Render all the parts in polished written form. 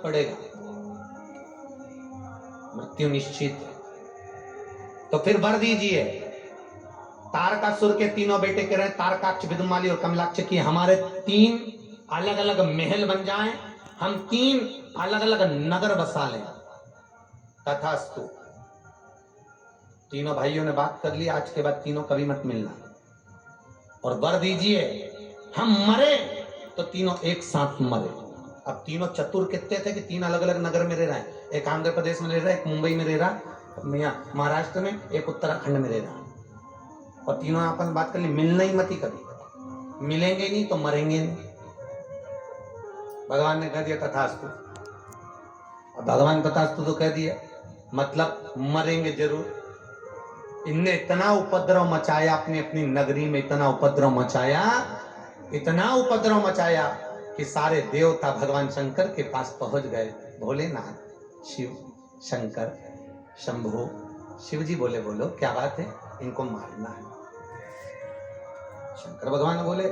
पड़ेगा, मृत्यु निश्चित है। तो फिर वर दीजिए, तारकासुर के तीनों बेटे कह रहे हैं, तारकाक्ष, विदुमाली और कमलाक्ष की हमारे 3 अलग अलग महल बन जाएं, हम 3 अलग अलग नगर बसा लें। तथास्तु। तीनों भाइयों ने बात कर ली, आज के बाद तीनों कभी मत मिलना। और वर दीजिए, हम मरे तो तीनों एक साथ मरे। अब तीनों चतुर कितने थे कि 3 अलग अलग नगर में रह रहे हैं। एक आंध्र प्रदेश में रह रहा है, एक मुंबई में रह रहा, महाराष्ट्र में, एक उत्तराखंड में रह रहा। और तीनों आपस बात कर ली, मिलना ही मत ही कभी, मिलेंगे नहीं तो मरेंगे नहीं। भगवान ने कह दिया तथास्तु। अब भगवान तथास्तु तो कह दिया, मतलब मरेंगे जरूर। इनने इतना उपद्रव मचाया अपनी अपनी नगरी में, इतना उपद्रव मचाया, इतना उपद्रव मचाया कि सारे देवता भगवान शंकर के पास पहुंच गए। भोलेनाथ, शिव, शंकर, शंभु। शिव जी बोले, बोलो क्या बात है, इनको मारना है। शंकर भगवान बोले,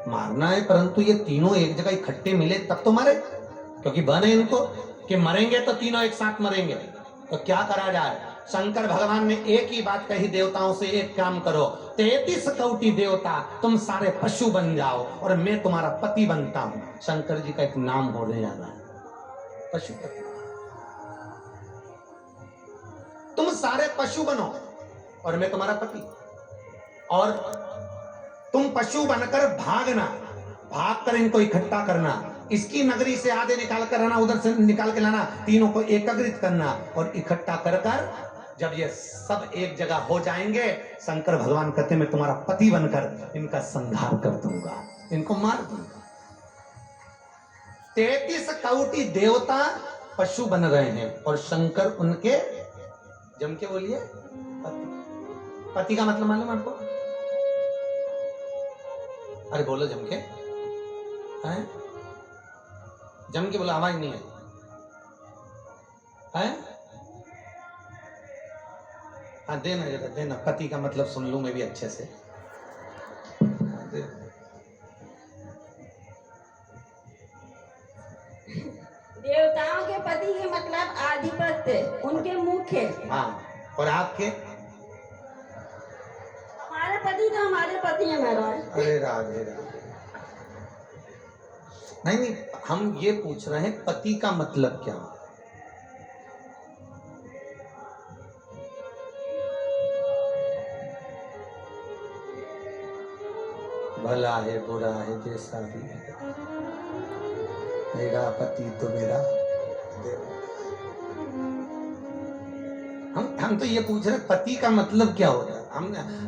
मारना है, परंतु ये तीनों एक जगह इकट्ठे मिले तब तो मरे, क्योंकि बने इनको कि मरेंगे तो तीनों एक साथ मरेंगे। तो क्या करा जाए? शंकर भगवान ने एक ही बात कही देवताओं से, एक काम करो, 33 कोटि देवता तुम सारे पशु बन जाओ और मैं तुम्हारा पति बनता हूं। शंकर जी का एक नाम होने जा रहा है, पशुपति। तुम सारे पशु बनो और मैं तुम्हारा पति। और तुम पशु बनकर भागना, भागकर इनको इकट्ठा करना, इसकी नगरी से आधे निकाल कर आना, उधर से निकाल के लाना, तीनों को एकत्रित करना और इकट्ठा कर कर जब ये सब एक जगह हो जाएंगे, शंकर भगवान कहते मैं तुम्हारा पति बनकर इनका संहार कर दूंगा, इनको मार दूंगा। 33 कोटि देवता पशु बन रहे हैं और शंकर उनके, जम के बोलिए, पति। पति का मतलब मालूम आपको? अरे बोलो जम के, हैं? जम के बोलो, आवाज नहीं है? हाँ देना जरा, देना। पति का मतलब सुन लूं मैं भी अच्छे से। देवताओं के पति के मतलब आधिपत्य, उनके मुख्य। हाँ, और आपके? हमारे पति तो हमारे पति है महाराज। अरे राधे राधे। नहीं नहीं, हम ये पूछ रहे हैं पति का मतलब क्या? भला है बुरा है जैसा भी है, मेरा पति तो मेरा देव। हम तो ये पूछ रहे पति का मतलब क्या होता है?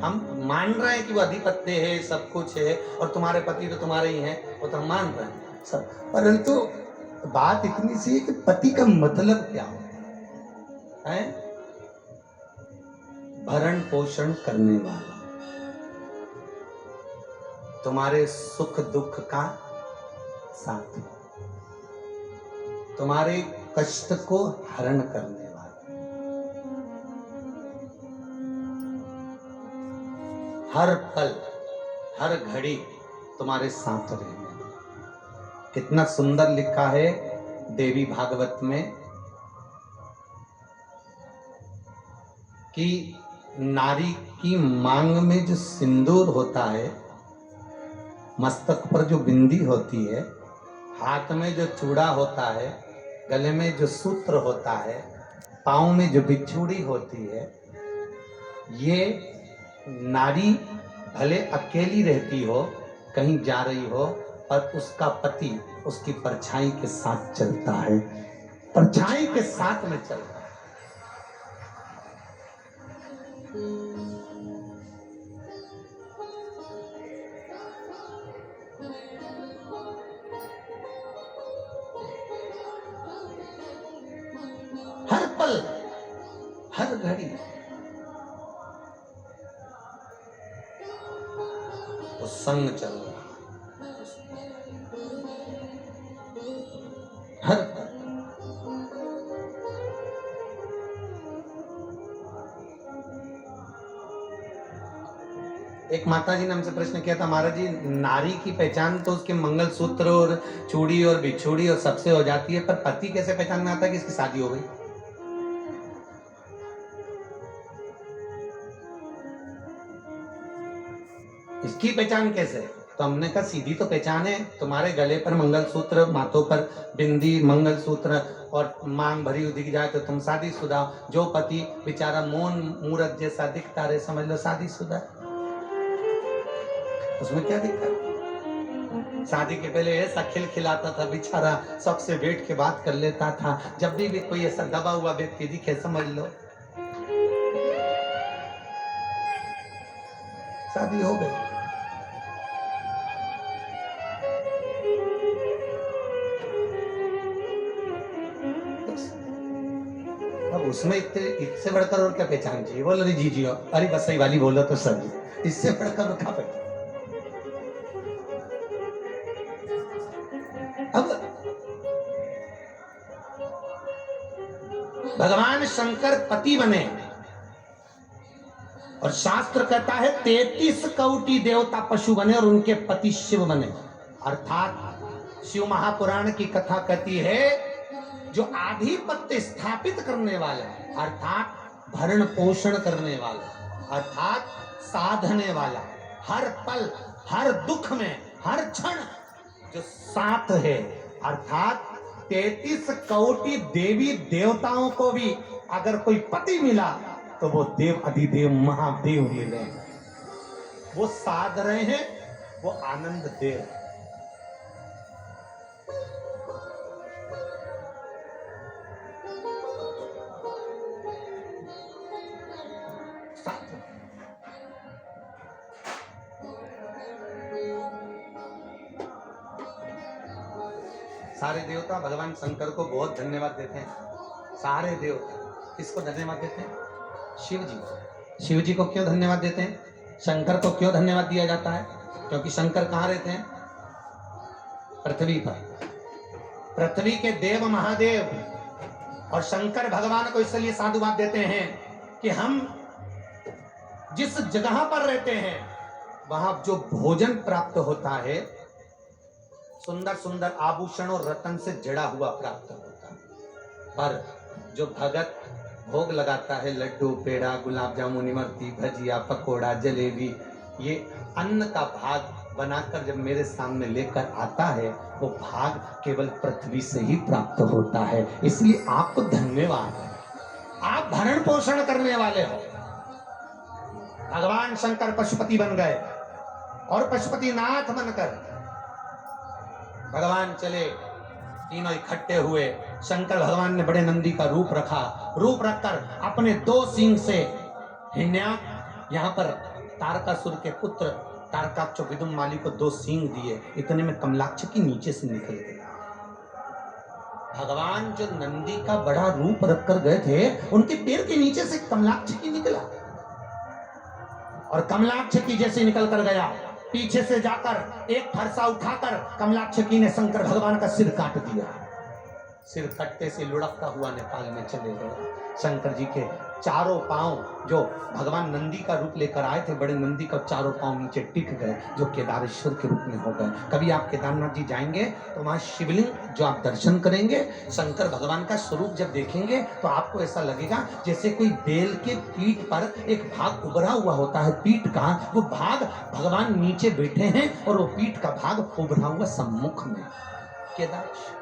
हम मान रहे हैं कि वो अधिपत्य है, सब कुछ है, और तुम्हारे पति तो तुम्हारे ही हैं, वो तो हम मान रहे हैं सब, परंतु बात इतनी सी है कि पति का मतलब क्या होता है? भरण पोषण करने वाला, तुम्हारे सुख दुख का साथी, तुम्हारे कष्ट को हरण करने वाला, हर पल हर घड़ी तुम्हारे साथ रहने वाला। कितना सुंदर लिखा है देवी भागवत में कि नारी की मांग में जो सिंदूर होता है, मस्तक पर जो बिंदी होती है, हाथ में जो चूड़ा होता है, गले में जो सूत्र होता है, पाँव में जो बिछुड़ी होती है, ये नारी भले अकेली रहती हो, कहीं जा रही हो, पर उसका पति उसकी परछाई के साथ चलता है, परछाई के साथ में चलता है। हर पल हर घड़ी वो संग चल रहा हर पल। एक माता जी ने हमसे प्रश्न किया था, महाराज जी नारी की पहचान तो उसके मंगलसूत्र और चूड़ी और बिछुड़ी और सबसे हो जाती है, पर पति कैसे पहचान में आता है कि इसकी शादी हो गई? इसकी पहचान कैसे? तो हमने कहा सीधी तो पहचान है, तुम्हारे गले पर मंगलसूत्र, माथों पर बिंदी, मंगलसूत्र और मांग भरी हुई दिख जाए तो तुम शादीशुदा। जो पति बेचारा मौन मूरत जैसा दिखता रहे, समझ लो शादीशुदा। उसमें क्या दिक्कत? शादी के पहले ऐसा खिलखिलाता था बेचारा, सबसे बैठ के बात कर लेता था। जब भी कोई ऐसा दबा हुआ व्यक्ति दिखे, समझ लो शादी हो गई। अब उसमें इससे बढ़कर और क्या पहचान चाहिए? बोलो रे जी अरे बस सही वाली बोलो तो सर, इससे बढ़कर और क्या पहचान? अब भगवान शंकर पति बने और शास्त्र कहता है 33 कोटि देवता पशु बने और उनके पति शिव बने। अर्थात शिव महापुराण की कथा कहती है जो आधिपत्य स्थापित करने वाला, अर्थात भरण पोषण करने वाला, अर्थात साधने वाला, हर पल हर दुख में हर क्षण जो साथ है, अर्थात 33 कोटि देवी देवताओं को भी अगर कोई पति मिला तो वो देव अधिदेव महादेव मिले। वो साध रहे हैं, वो आनंद दे रहे हैं। सारे देवता भगवान शंकर को बहुत धन्यवाद देते हैं। सारे देवता किसको धन्यवाद देते हैं? शिव जी को। शिव जी को क्यों धन्यवाद देते हैं? शंकर को क्यों धन्यवाद दिया जाता है? क्योंकि शंकर कहाँ रहते हैं? पृथ्वी पर। पृथ्वी के देव महादेव और शंकर भगवान को इसलिए साधुवाद देते हैं कि हम जिस जगह पर रहते हैं वहां जो भोजन प्राप्त होता है सुंदर सुंदर आभूषण और रतन से जड़ा हुआ प्राप्त होता है, पर जो भगत भोग लगाता है लड्डू पेड़ा गुलाब जामुन इमरती भजिया पकोड़ा जलेबी, ये अन्न का भाग बनाकर जब मेरे सामने लेकर आता है वो भाग केवल पृथ्वी से ही प्राप्त होता है। इसलिए आपको धन्यवाद है, आप भरण पोषण करने वाले हो। भगवान शंकर पशुपति बन गए और पशुपति नाथ बनकर भगवान चले, तीनों इकट्ठे हुए। शंकर भगवान ने बड़े नंदी का रूप रखा, रूप रखकर अपने 2 सींग से हिरण्याक्ष, यहाँ पर तारकासुर के पुत्र तारकाक्ष विदुम्माली को 2 सींग दिए। इतने में कमलाक्ष की नीचे से निकल गए। भगवान जो नंदी का बड़ा रूप रखकर गए थे उनके पैर के नीचे से कमलाक्ष की निकला और कमलाक्ष की जैसे निकल कर गया, पीछे से जाकर एक फरसा उठाकर कमलाक्ष की ने शंकर भगवान का सिर काट दिया। सिर कटते से लुढ़कता हुआ नेपाल में चले गए। शंकर जी के चारों पांव जो भगवान नंदी का रूप लेकर आए थे, बड़े नंदी का चारों पांव नीचे टिक गए, जो केदारेश्वर के रूप में हो गए। कभी आप केदारनाथ जी जाएंगे तो वहां शिवलिंग जो आप दर्शन करेंगे, शंकर भगवान का स्वरूप जब देखेंगे तो आपको ऐसा लगेगा जैसे कोई बेल के पीठ पर एक भाग उभरा हुआ होता है, पीठ का वो भाग भगवान नीचे बैठे हैं और वो पीठ का भाग उभरा हुआ सम्मुख में। केदारेश्वर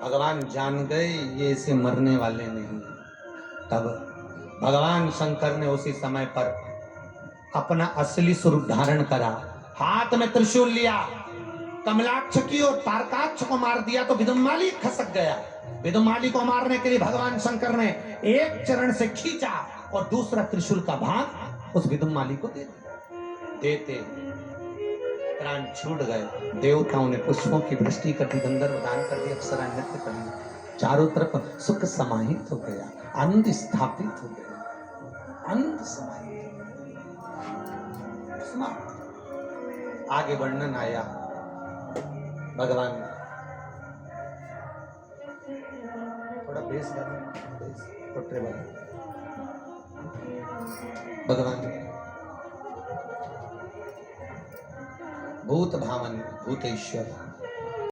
भगवान जान गए ये इसे मरने वाले नहीं। तब भगवान शंकर ने उसी समय पर अपना असली स्वरूप धारण करा, हाथ में त्रिशूल लिया, कमलाक्ष की और तारकाक्ष को मार दिया तो विदुम्माली खसक गया। विदुम्माली को मारने के लिए भगवान शंकर ने एक चरण से खींचा और दूसरा त्रिशूल का भाग उस विदुम्माली को दे दिया। देते प्राण छूट गए। देवताओं ने पुष्पों की वृष्टि कर दी, गंधर्व दान कर दी, अप्सरा नृत्य कर दी। चारों तरफ सुख समाहित हो गया, आनंद स्थापित हो गया, आनंद समाहित। आगे वर्णन आया भगवान बेस वाला बेस पोट्रे वाला भगवान भूत भावन भूतेश्वर